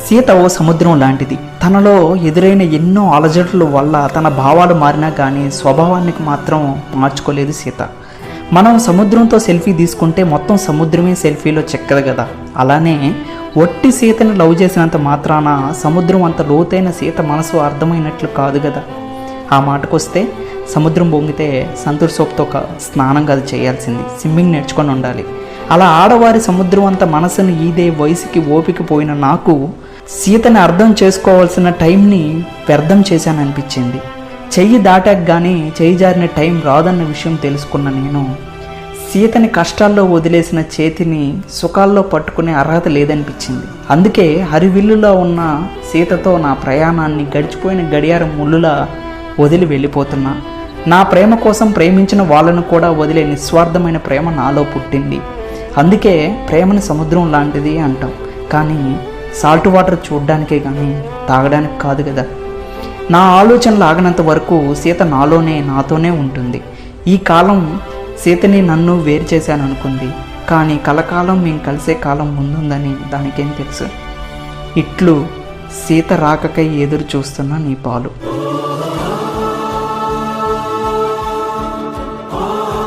సీత ఓ సముద్రం లాంటిది. తనలో ఎదురైన ఎన్నో అలజడుల వల్ల తన భావాలు మారినా కానీ స్వభావానికి మాత్రం మార్చుకోలేదు సీత. మనం సముద్రంతో సెల్ఫీ తీసుకుంటే మొత్తం సముద్రమే సెల్ఫీలో చెక్కదు కదా. అలానే ఒట్టి సీతని లవ్ చేసినంత మాత్రాన సముద్రం అంత లోతైన సీత మనసు అర్థమైనట్లు కాదు కదా. ఆ మాటకొస్తే సముద్రం పొంగితే సంతూర్ సోప్తో స్నానం కాదు చేయాల్సింది, స్విమ్మింగ్ నేర్చుకొని ఉండాలి. అలా ఆడవారి సముద్రం అంత మనసును ఈదే వయసుకి ఓపిక పోయిన నాకు సీతని అర్థం చేసుకోవాల్సిన టైంని వ్యర్థం చేశాననిపించింది. చెయ్యి దాటాక కానీ చెయ్యి జారిన టైం రాదన్న విషయం తెలుసుకున్న నేను సీతని కష్టాల్లో వదిలేసిన చేతిని సుఖాల్లో పట్టుకునే అర్హత లేదనిపించింది. అందుకే హరివిల్లులో ఉన్న సీతతో నా ప్రయాణాన్ని గడిచిపోయిన గడియారం ముళ్ళులా వదిలి వెళ్ళిపోతున్నా. నా ప్రేమ కోసం ప్రేమించిన వాళ్ళను కూడా వదిలే నిస్వార్థమైన ప్రేమ నాలో పుట్టింది. అందుకే ప్రేమని సముద్రం లాంటిది అంటాం, కానీ సాల్ట్ వాటర్ చూడ్డానికే కానీ తాగడానికి కాదు కదా. నా ఆలోచనలు ఆగనంత వరకు సీత నాతోనే ఉంటుంది. ఈ కాలం సీతని నన్ను వేరు చేశాను అనుకుంది, కానీ కలకాలం మేము కలిసే కాలం ముందుందని దానికేం తెలుసు. ఇట్లు సీత రాకకై ఎదురు చూస్తున్న నీ పాలు.